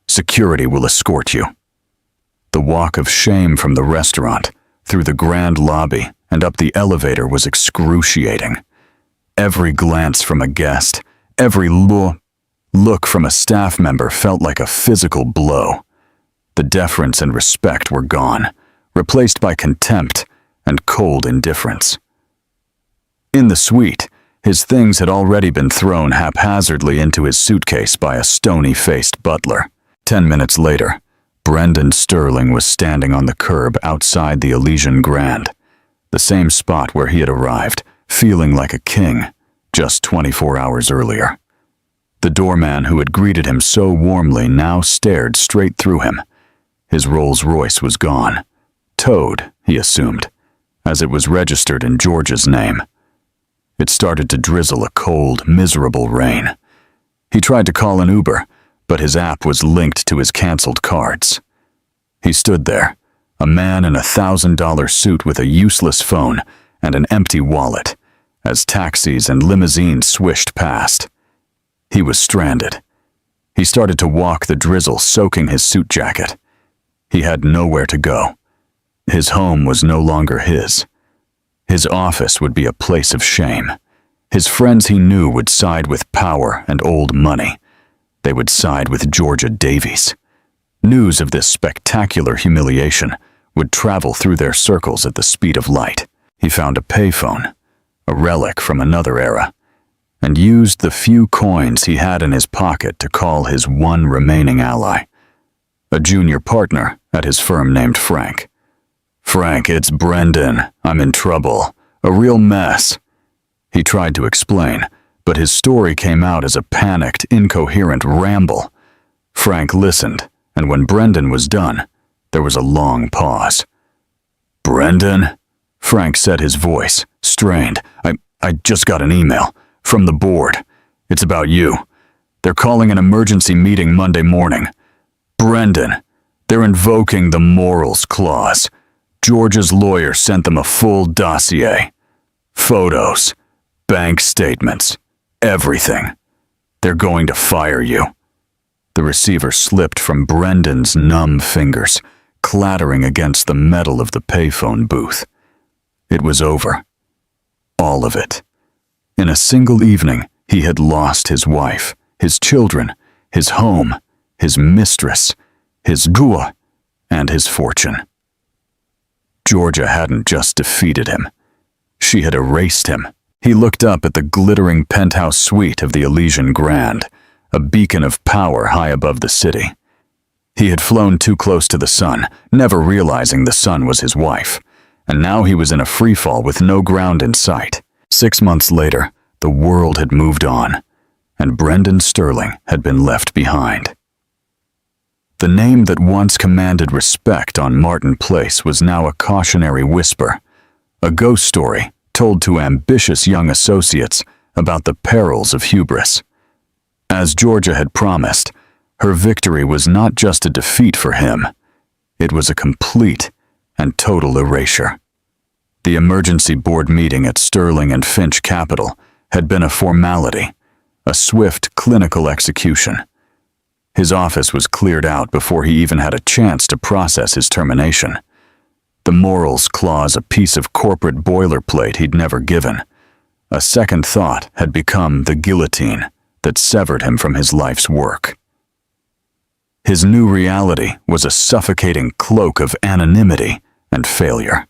Security will escort you." The walk of shame from the restaurant, through the grand lobby, and up the elevator was excruciating. Every glance from a guest, every look from a staff member felt like a physical blow. The deference and respect were gone, replaced by contempt and cold indifference. In the suite, his things had already been thrown haphazardly into his suitcase by a stony-faced butler. 10 minutes later, Brendan Sterling was standing on the curb outside the Elysian Grand, the same spot where he had arrived, feeling like a king, just 24 hours earlier. The doorman who had greeted him so warmly now stared straight through him. His Rolls-Royce was gone. Towed, he assumed, as it was registered in George's name. It started to drizzle a cold, miserable rain. He tried to call an Uber, but his app was linked to his canceled cards. He stood there, a man in a $1,000 suit with a useless phone and an empty wallet, as taxis and limousines swished past. He was stranded. He started to walk, the drizzle soaking his suit jacket. He had nowhere to go. His home was no longer his. His office would be a place of shame. His friends he knew would side with power and old money. They would side with Georgia Davies. News of this spectacular humiliation would travel through their circles at the speed of light. He found a payphone, a relic from another era, and used the few coins he had in his pocket to call his one remaining ally, a junior partner at his firm named Frank. "Frank, it's Brendan. I'm in trouble. A real mess." He tried to explain, but his story came out as a panicked, incoherent ramble. Frank listened and when Brendan was done, there was a long pause. "Brendan?" Frank said, his voice strained. I just got an email from the board. It's about you. They're calling an emergency meeting Monday morning. Brendan, they're invoking the morals clause. George's lawyer sent them a full dossier. Photos, bank statements, everything. They're going to fire you." The receiver slipped from Brendan's numb fingers, clattering against the metal of the payphone booth. It was over. All of it. In a single evening, he had lost his wife, his children, his home, his mistress, his dua, and his fortune. Georgia hadn't just defeated him. She had erased him. He looked up at the glittering penthouse suite of the Elysian Grand, a beacon of power high above the city. He had flown too close to the sun, never realizing the sun was his wife, and now he was in a freefall with no ground in sight. 6 months later, the world had moved on, and Brendan Sterling had been left behind. The name that once commanded respect on Martin Place was now a cautionary whisper, a ghost story told to ambitious young associates about the perils of hubris. As Georgia had promised, her victory was not just a defeat for him, it was a complete and total erasure. The emergency board meeting at Sterling and Finch Capital had been a formality, a swift clinical execution. His office was cleared out before he even had a chance to process his termination. The morals clause a piece of corporate boilerplate he'd never given. A second thought had become the guillotine that severed him from his life's work. His new reality was a suffocating cloak of anonymity and failure.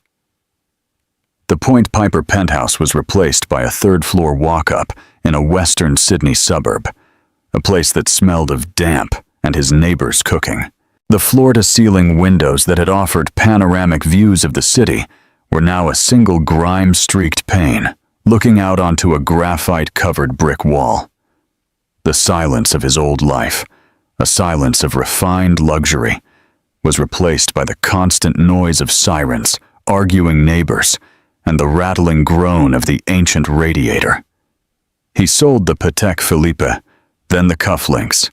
The Point Piper penthouse was replaced by a third-floor walk-up in a western Sydney suburb, a place that smelled of damp and his neighbors cooking. The floor-to-ceiling windows that had offered panoramic views of the city were now a single grime-streaked pane, looking out onto a graphite-covered brick wall. The silence of his old life, a silence of refined luxury, was replaced by the constant noise of sirens, arguing neighbors, and the rattling groan of the ancient radiator. He sold the Patek Philippe, then the cufflinks,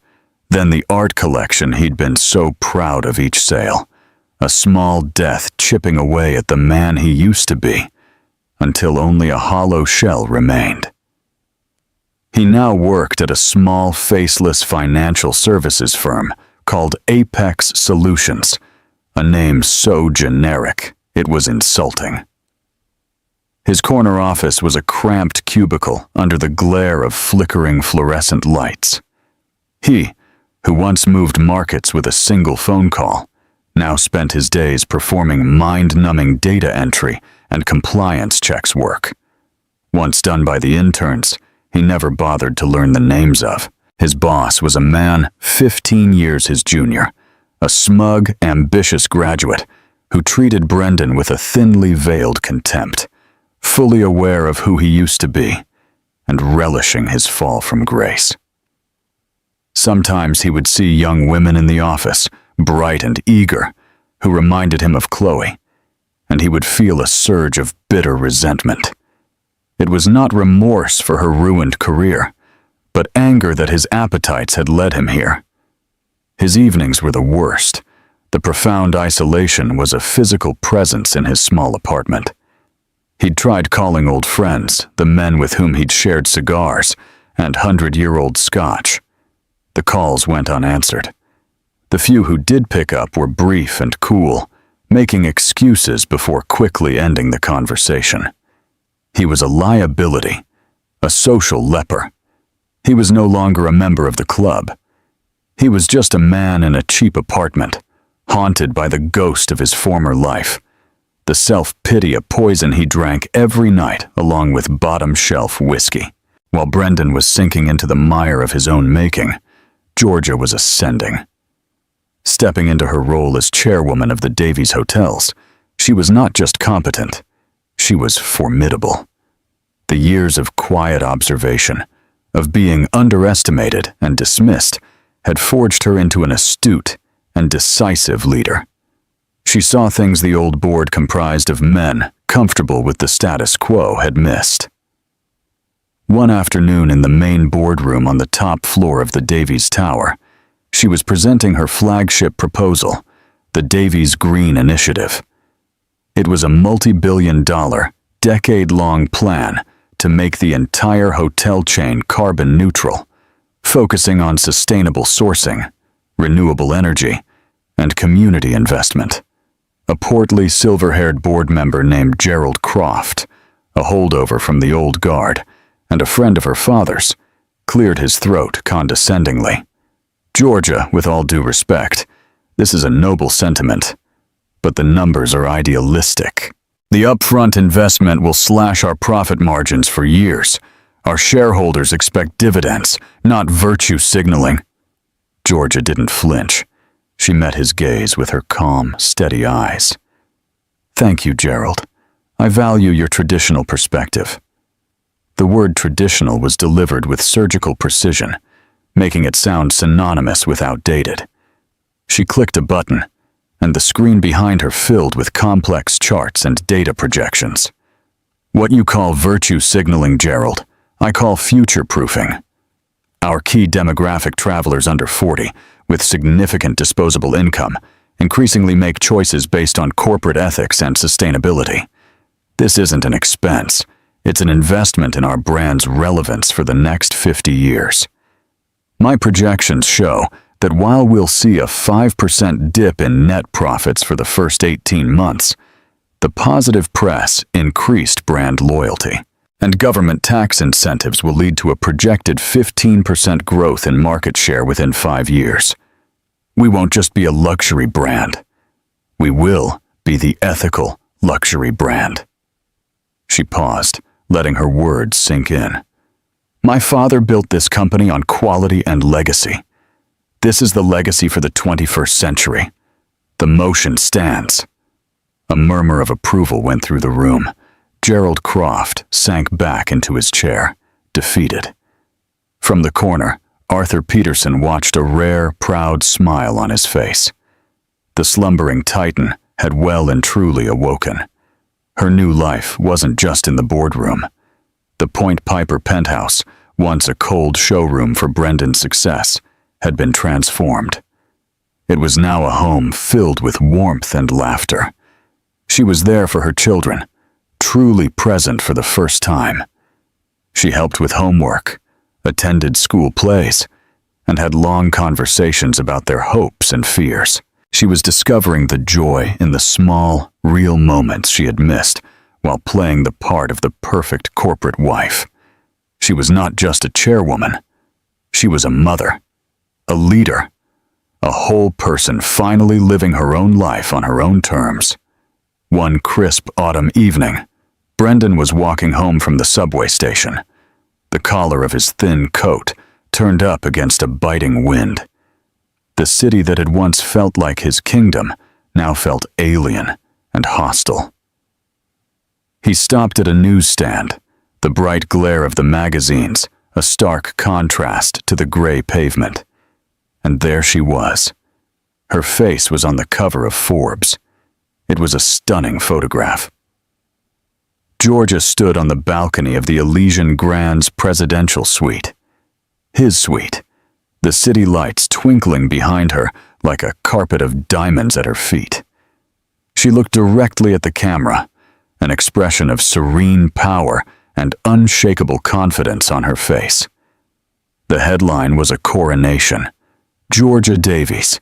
then the art collection he'd been so proud of each sale, a small death chipping away at the man he used to be, until only a hollow shell remained. He now worked at a small, faceless financial services firm called Apex Solutions, a name so generic it was insulting. His corner office was a cramped cubicle under the glare of flickering fluorescent lights. He, who once moved markets with a single phone call, now spent his days performing mind-numbing data entry and compliance checks work. Once done by the interns, he never bothered to learn the names of. His boss was a man 15 years his junior, a smug, ambitious graduate who treated Brendan with a thinly veiled contempt, fully aware of who he used to be and relishing his fall from grace. Sometimes he would see young women in the office, bright and eager, who reminded him of Chloe, and he would feel a surge of bitter resentment. It was not remorse for her ruined career, but anger that his appetites had led him here. His evenings were the worst. The profound isolation was a physical presence in his small apartment. He'd tried calling old friends, the men with whom he'd shared cigars and 100-year-old scotch. The calls went unanswered. The few who did pick up were brief and cool, making excuses before quickly ending the conversation. He was a liability, a social leper. He was no longer a member of the club. He was just a man in a cheap apartment, haunted by the ghost of his former life, the self-pity a poison he drank every night along with bottom-shelf whiskey. While Brendan was sinking into the mire of his own making, Georgia was ascending. Stepping into her role as chairwoman of the Davies Hotels, she was not just competent, she was formidable. The years of quiet observation, of being underestimated and dismissed, had forged her into an astute, and decisive leader. She saw things the old board comprised of men comfortable with the status quo had missed. One afternoon in the main boardroom on the top floor of the Davies Tower, she was presenting her flagship proposal, the Davies Green Initiative. It was a multi-billion-dollar, decade-long plan to make the entire hotel chain carbon neutral, focusing on sustainable sourcing, renewable energy, and community investment. A portly, silver-haired board member named Gerald Croft, a holdover from the old guard, and a friend of her father's, cleared his throat condescendingly. Georgia, with all due respect, this is a noble sentiment, but the numbers are idealistic. The upfront investment will slash our profit margins for years. Our shareholders expect dividends, not virtue signaling. Georgia didn't flinch. She met his gaze with her calm, steady eyes. Thank you, Gerald. I value your traditional perspective. The word traditional was delivered with surgical precision, making it sound synonymous with outdated. She clicked a button, and the screen behind her filled with complex charts and data projections. What you call virtue signaling, Gerald, I call future-proofing. Our key demographic, travelers under 40, with significant disposable income, increasingly make choices based on corporate ethics and sustainability. This isn't an expense. It's an investment in our brand's relevance for the next 50 years. My projections show that while we'll see a 5% dip in net profits for the first 18 months, the positive press increased brand loyalty, and government tax incentives will lead to a projected 15% growth in market share within 5 years. We won't just be a luxury brand. We will be the ethical luxury brand. She paused, letting her words sink in. My father built this company on quality and legacy. This is the legacy for the 21st century. The motion stands. A murmur of approval went through the room. Gerald Croft sank back into his chair, defeated. From the corner, Arthur Peterson watched a rare, proud smile on his face. The slumbering titan had well and truly awoken. Her new life wasn't just in the boardroom. The Point Piper penthouse, once a cold showroom for Brendan's success, had been transformed. It was now a home filled with warmth and laughter. She was there for her children, truly present for the first time. She helped with homework, attended school plays, and had long conversations about their hopes and fears. She was discovering the joy in the small, real moments she had missed while playing the part of the perfect corporate wife. She was not just a chairwoman. She was a mother, a leader, a whole person finally living her own life on her own terms. One crisp autumn evening, Brendan was walking home from the subway station. The collar of his thin coat turned up against a biting wind. The city that had once felt like his kingdom now felt alien and hostile. He stopped at a newsstand, the bright glare of the magazines, a stark contrast to the gray pavement. And there she was. Her face was on the cover of Forbes. It was a stunning photograph. Georgia stood on the balcony of the Elysian Grand's presidential suite. His suite, the city lights twinkling behind her like a carpet of diamonds at her feet. She looked directly at the camera, an expression of serene power and unshakable confidence on her face. The headline was a coronation. Georgia Davies,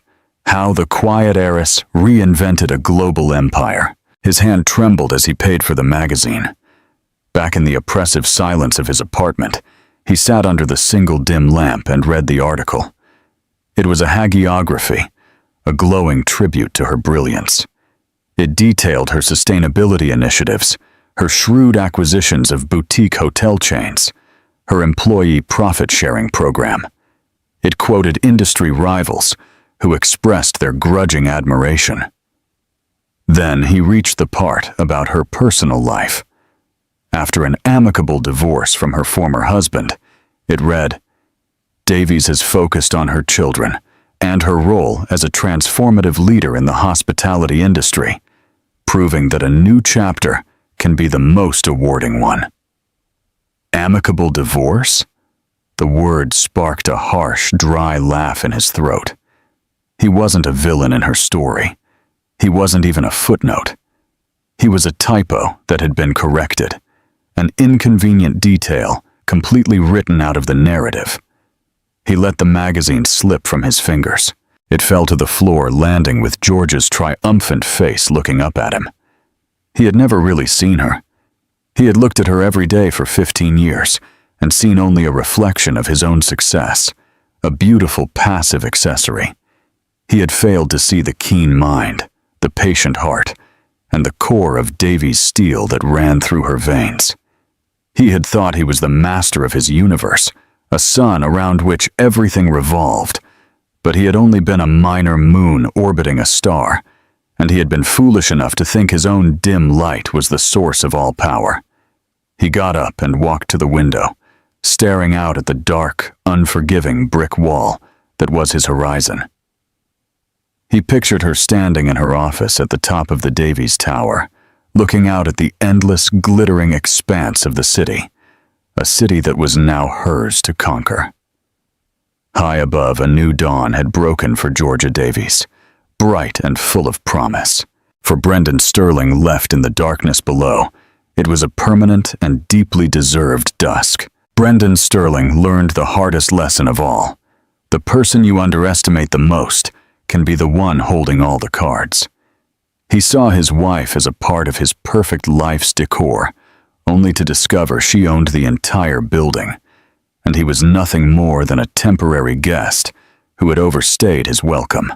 how the quiet heiress reinvented a global empire. His hand trembled as he paid for the magazine. Back in the oppressive silence of his apartment, he sat under the single dim lamp and read the article. It was a hagiography, a glowing tribute to her brilliance. It detailed her sustainability initiatives, her shrewd acquisitions of boutique hotel chains, her employee profit-sharing program. It quoted industry rivals who expressed their grudging admiration. Then he reached the part about her personal life. After an amicable divorce from her former husband, it read, Davies has focused on her children and her role as a transformative leader in the hospitality industry, proving that a new chapter can be the most awarding one. Amicable divorce? The word sparked a harsh, dry laugh in his throat. He wasn't a villain in her story. He wasn't even a footnote. He was a typo that had been corrected, an inconvenient detail completely written out of the narrative. He let the magazine slip from his fingers. It fell to the floor, landing with George's triumphant face looking up at him. He had never really seen her. He had looked at her every day for 15 years and seen only a reflection of his own success, a beautiful passive accessory. He had failed to see the keen mind, the patient heart, and the core of Davy's steel that ran through her veins. He had thought he was the master of his universe, a sun around which everything revolved, but he had only been a minor moon orbiting a star, and he had been foolish enough to think his own dim light was the source of all power. He got up and walked to the window, staring out at the dark, unforgiving brick wall that was his horizon. He pictured her standing in her office at the top of the Davies Tower, looking out at the endless, glittering expanse of the city, a city that was now hers to conquer. High above, a new dawn had broken for Georgia Davies, bright and full of promise. For Brendan Sterling left in the darkness below, it was a permanent and deeply deserved dusk. Brendan Sterling learned the hardest lesson of all. The person you underestimate the most can be the one holding all the cards. He saw his wife as a part of his perfect life's decor, only to discover she owned the entire building, and he was nothing more than a temporary guest who had overstayed his welcome.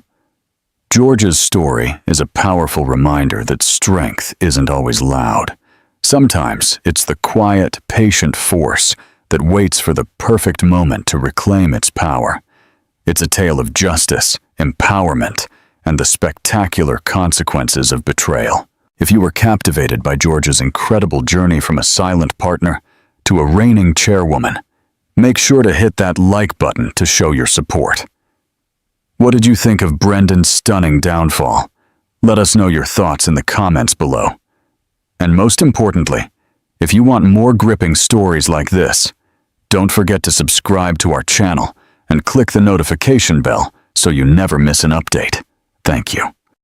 George's story is a powerful reminder that strength isn't always loud. Sometimes it's the quiet, patient force that waits for the perfect moment to reclaim its power. It's a tale of justice, empowerment, and the spectacular consequences of betrayal. If you were captivated by George's incredible journey from a silent partner to a reigning chairwoman, make sure to hit that like button to show your support. What did you think of Brendan's stunning downfall? Let us know your thoughts in the comments below. And most importantly, if you want more gripping stories like this, don't forget to subscribe to our channel and click the notification bell so you never miss an update. Thank you.